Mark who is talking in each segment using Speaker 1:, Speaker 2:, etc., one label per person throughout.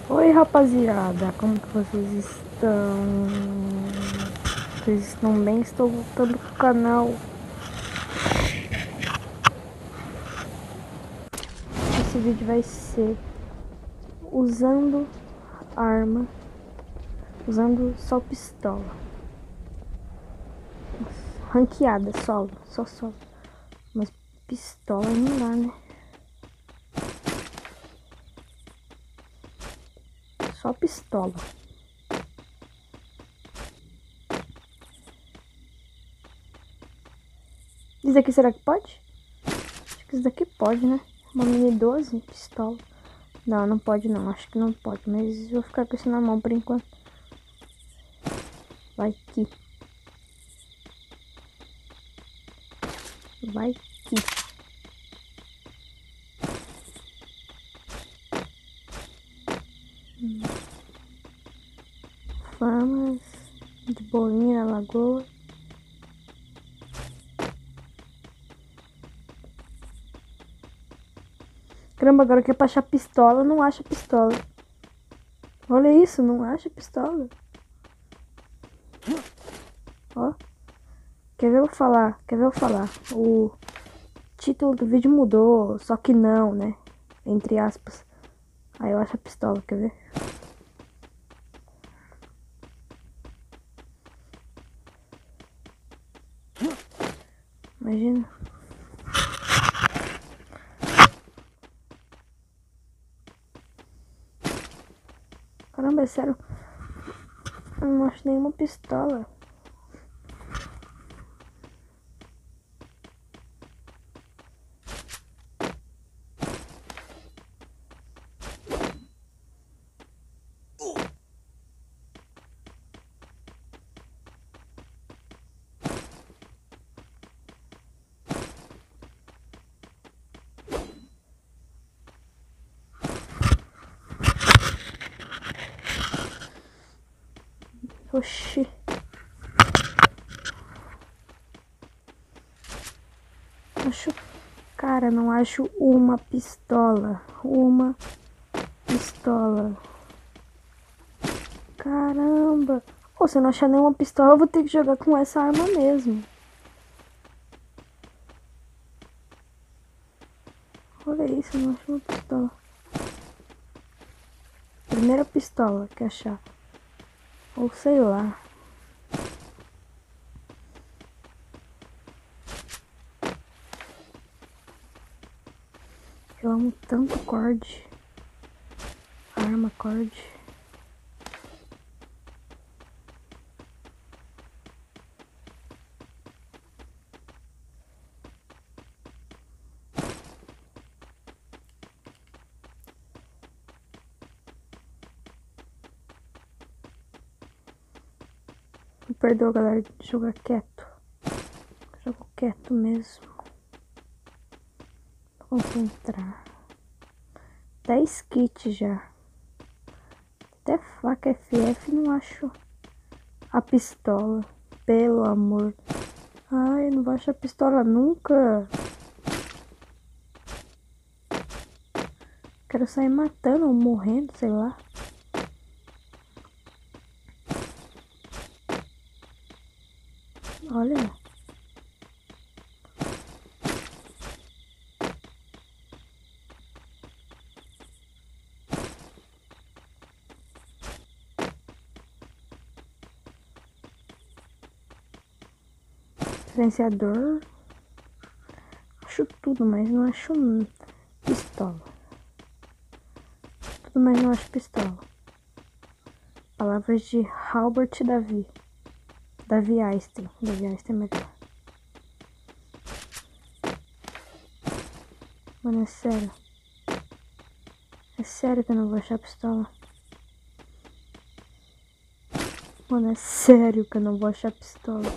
Speaker 1: Oi rapaziada, como que vocês estão? Vocês estão bem? Estou voltando pro canal. Esse vídeo vai ser usando arma, usando só pistola. Ranqueada, solo, só solo. Mas pistola não dá, né? Só pistola. Isso daqui será que pode? Acho que isso daqui pode, né? Uma mini 12, pistola. Não, não pode não, acho que não pode. Mas vou ficar com isso na mão por enquanto. Vai que. Vai que. Famas de bolinha na lagoa. Caramba, agora que é pra achar pistola, não acha pistola. Olha isso, não acha pistola. Ó. Quer ver eu falar? Quer ver eu falar? O título do vídeo mudou, só que não, né? Entre aspas. Aí eu acho a pistola, quer ver? Imagina. Caramba, é sério. Eu não acho nenhuma pistola. Oxi. Acho. Cara, não acho uma pistola. Uma pistola. Caramba. Pô, se eu não achar nenhuma pistola, eu vou ter que jogar com essa arma mesmo. Olha isso, eu não acho uma pistola. Primeira pistola que achar. Ou sei lá. Eu amo tanto COD. Arma COD. Me perdoa, galera, de jogar quieto. Eu jogo quieto mesmo. Vou concentrar. 10 kits já. Até faca FF não acho a pistola. Pelo amor. Ai, não vou achar pistola nunca. Quero sair matando ou morrendo, sei lá. Olha. Silenciador. Acho tudo, mas não acho pistola. Tudo, mas não acho pistola. Palavras de Albert Davi. Davi Einstein. Davi Einstein é melhor. Mano, é sério. É sério que eu não vou achar pistola. Mano, é sério que eu não vou achar pistola.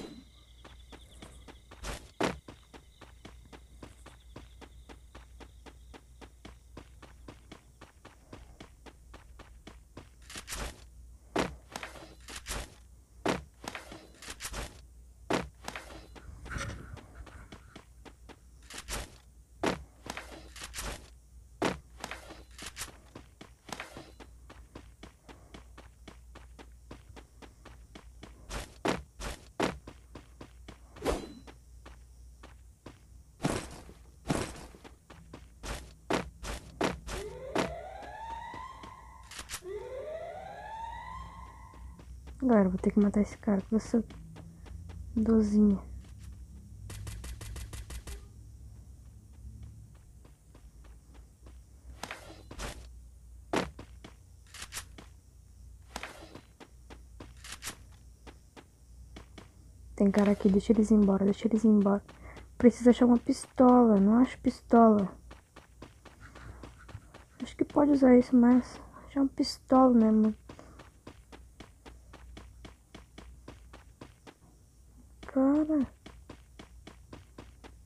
Speaker 1: Galera, vou ter que matar esse cara com essa dozinha. Tem cara aqui, deixa eles ir embora, deixa eles ir embora. Preciso achar uma pistola, não acho pistola. Acho que pode usar isso, mas achar uma pistola, né, mano? Cara,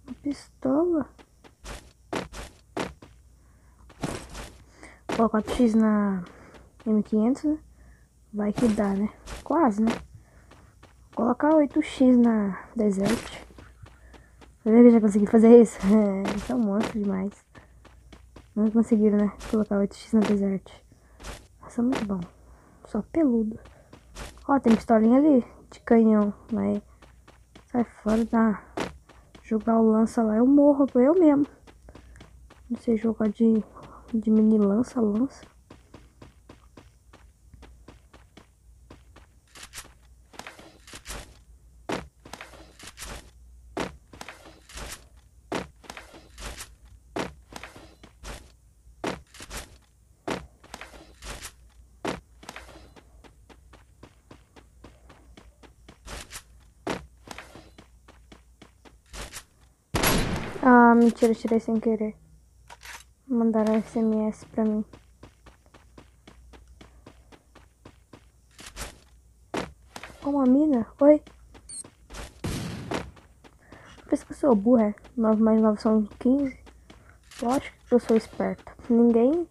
Speaker 1: uma pistola. Vou colocar 4x na M500, né? Vai que dá, né? Quase, né? Vou colocar 8x na Desert. Você vê que eu já consegui fazer isso? Eles são monstros demais. Não conseguiram, né? Colocar 8x na Desert. Nossa, muito bom. Só peludo. Ó, tem pistolinha ali de canhão. Mas sai fora da... Jogar o lança lá, eu morro. Eu mesmo. Não sei jogar de mini lança. Ah, mentira, tirei sem querer. Mandaram SMS pra mim. Uma mina? Oi? Pensa que eu sou burra, é? 9 mais 9 são 15? Lógico que eu sou esperta. Ninguém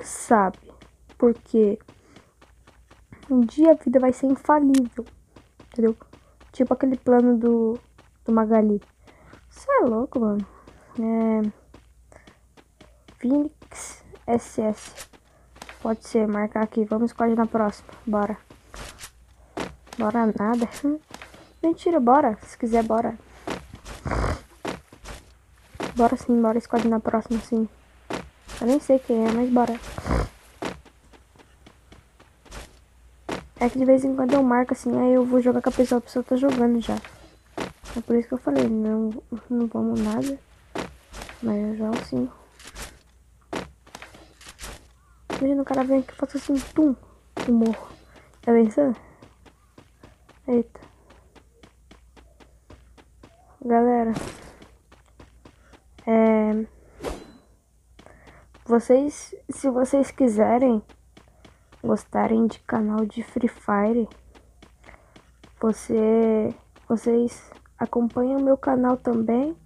Speaker 1: sabe. Porque um dia a vida vai ser infalível. Entendeu? Tipo aquele plano do Magali. Isso é louco, mano. Phoenix SS. Pode ser, marcar aqui. Vamos escolher na próxima. Bora. Bora nada. Mentira, bora. Se quiser, bora. Bora sim, bora escolher na próxima sim. Eu nem sei quem é, mas bora. É que de vez em quando eu marco assim, aí eu vou jogar com a pessoa tá jogando já. É por isso que eu falei, não vamos nada. Mas eu jogo sim. Imagina o cara vem aqui e faz assim, tum, e morro. Tá pensando? Eita. Galera. Se vocês quiserem, gostarem de canal de Free Fire, vocês acompanham o meu canal também.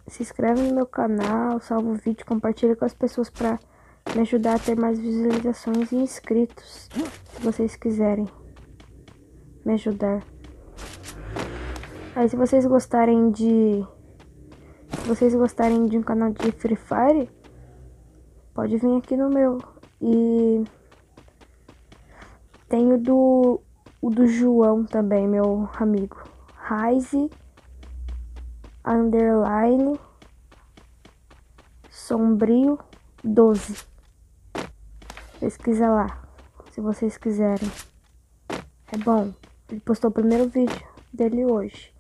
Speaker 1: Se inscrevem no meu canal, salva o vídeo, compartilha com as pessoas pra me ajudar a ter mais visualizações e inscritos. Se vocês quiserem me ajudar. Aí se vocês gostarem de um canal de Free Fire, pode vir aqui no meu. E tem o do João também, meu amigo. Rise _ Sombrio 12. Pesquisa lá, se vocês quiserem. É bom. Ele postou o primeiro vídeo dele hoje.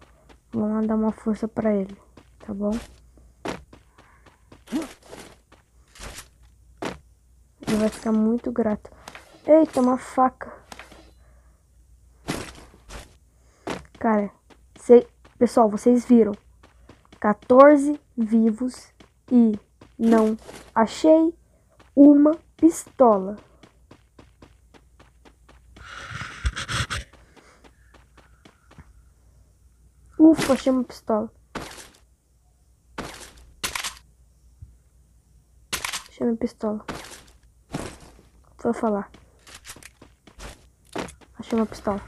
Speaker 1: Vamos lá dar uma força pra ele, tá bom? Ele vai ficar muito grato. Eita, uma faca. Cara, pessoal, vocês viram. 14 vivos e não achei uma pistola. Ufa, achei uma pistola. Achei uma pistola. Vou falar. Achei uma pistola.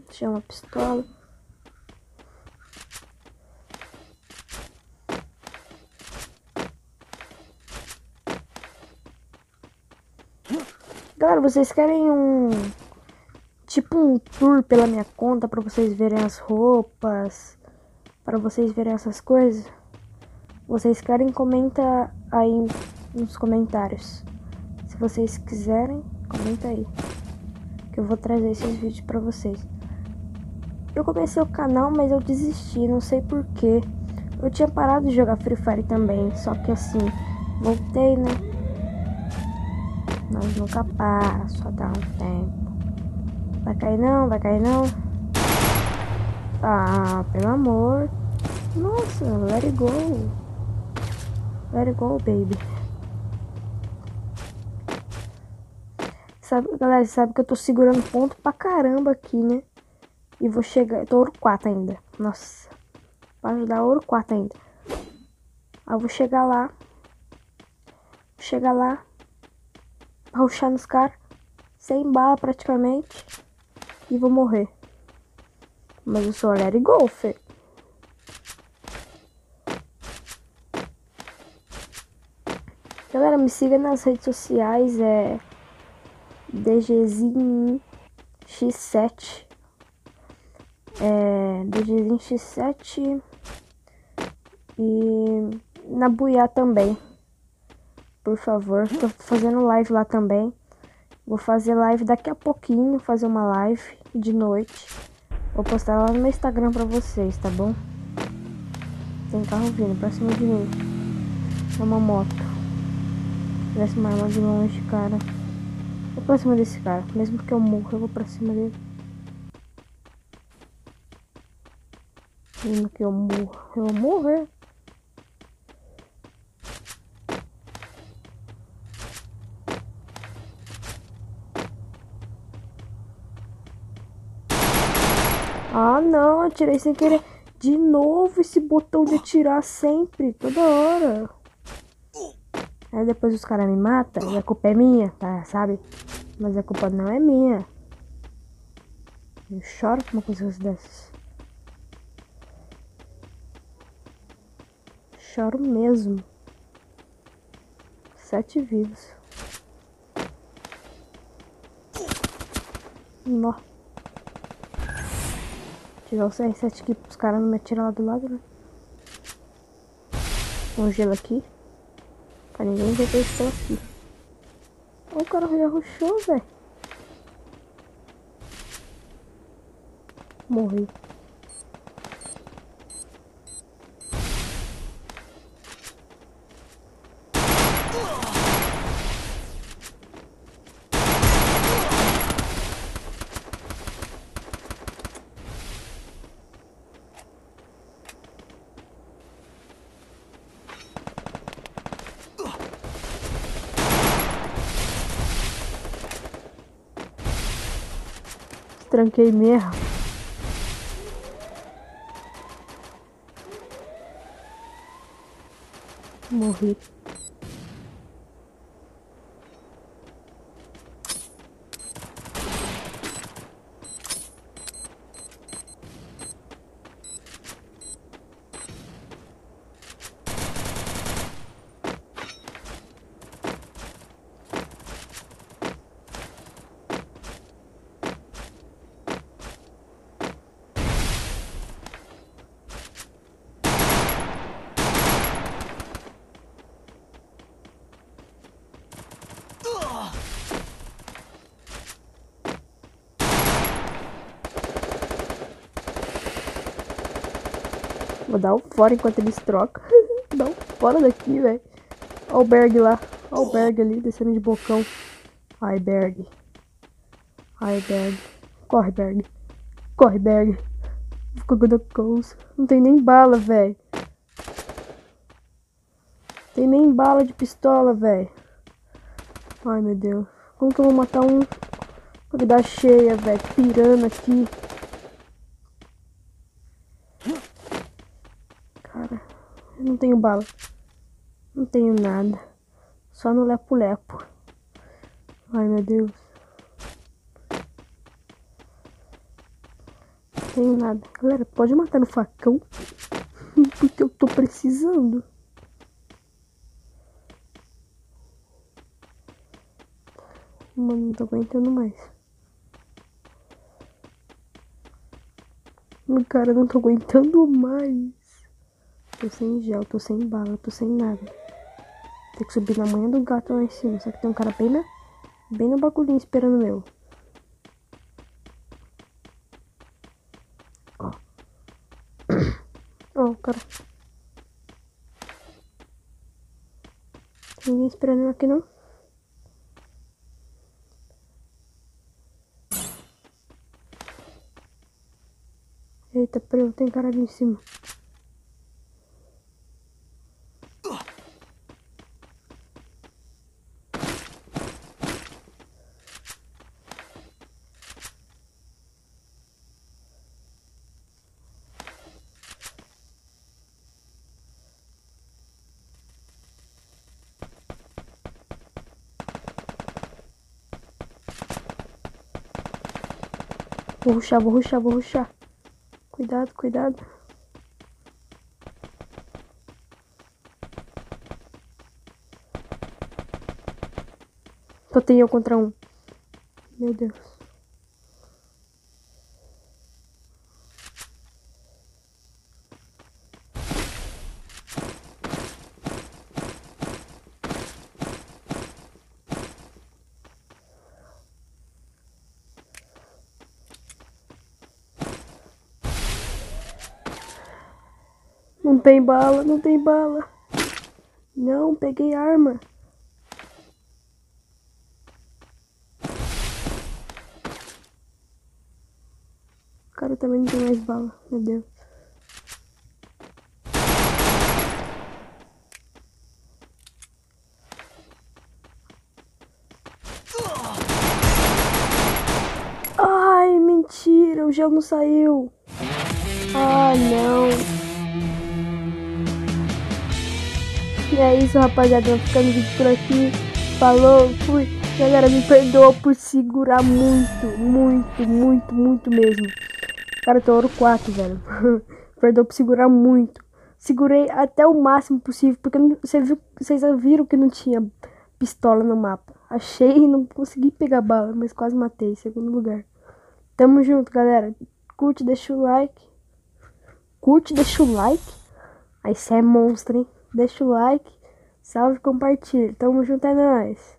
Speaker 1: Achei uma pistola. Galera, vocês querem tipo um tour pela minha conta pra vocês verem as roupas, pra vocês verem essas coisas? Vocês querem? Comenta aí nos comentários. Se vocês quiserem, comenta aí, que eu vou trazer esses vídeos pra vocês. Eu comecei o canal, mas eu desisti, não sei porquê. Eu tinha parado de jogar Free Fire também, só que assim, voltei, né? Nós nunca para, só dá um tempo. Vai cair não, vai cair não. Ah, pelo amor. Nossa, let it go. Let it go, baby. Sabe, galera, sabe que eu tô segurando ponto pra caramba aqui, né? E vou chegar, eu tô ouro 4 ainda. Nossa, pra ajudar ouro 4 ainda. Aí eu vou chegar lá. Chegar lá. Rushar nos caras. Sem bala praticamente. E vou morrer. Mas eu sou let it go, fê. Galera, me siga nas redes sociais, DGzinho X7. DGzinho X7. E na Buiá também. Por favor, tô fazendo live lá também. Vou fazer live daqui a pouquinho, fazer uma live de noite. Vou postar lá no meu Instagram pra vocês, tá bom? Tem carro vindo pra cima de mim. É uma moto. Parece uma arma de longe, cara. Vou pra cima desse cara. Mesmo que eu morra, eu vou pra cima dele. Mesmo que eu morra, eu vou morrer. Ah, não, atirei sem querer. De novo esse botão de atirar sempre, toda hora. Aí depois os caras me matam e a culpa é minha, tá, sabe? Mas a culpa não é minha. Eu choro com uma coisa dessas. Choro mesmo. 7 vivos. Nó. Tirar o CR7 aqui pros caras não me atirar lá do lado, né? Um gelo aqui. Pra ninguém ver que eu estou aqui. Ó, o cara já rushou, velho. Morri. Tranquei mesmo. Morri. Vou dar o fora enquanto eles trocam. Dá o fora daqui, velho. Ó o Berg lá. Ó o Berg ali, descendo de bocão. Ai, Berg. Ai, Berg. Corre, Berg. Corre, Berg. Ficou good close. Não tem nem bala, velho. Tem nem bala de pistola, velho. Ai, meu Deus. Como que eu vou matar um com a vida cheia, velho? Pirando aqui. Cara, eu não tenho bala. Não tenho nada. Só no lepo-lepo. Ai, meu Deus. Não tenho nada. Galera, pode matar no facão? Porque eu tô precisando. Mano, não tô aguentando mais. Cara, não tô aguentando mais. Tô sem gel, tô sem bala, tô sem nada. Tem que subir na manhã do gato lá em cima. Só que tem um cara bem no bagulhinho esperando eu. Ó. Ó, o cara. Tem ninguém esperando eu aqui, não? Eita, peraí, tem cara ali em cima. Vou rushar. Cuidado. Só tem eu contra um. Meu Deus. Não tem bala. Não, peguei arma. O cara também não tem mais bala, meu Deus. Ai, mentira, o gel não saiu. Ah, não. E é isso, rapaziada, vou ficando o vídeo por aqui. Falou, fui. Galera, me perdoa por segurar muito mesmo. Cara, eu tô ouro 4, velho. Perdoa por segurar muito. Segurei até o máximo possível, porque vocês viram que não tinha pistola no mapa. Achei e não consegui pegar bala, mas quase matei, segundo lugar. Tamo junto, galera. Curte, deixa o like. Aí cê é monstro, hein? Deixa o like. Salve e compartilha. Tamo junto, é nóis.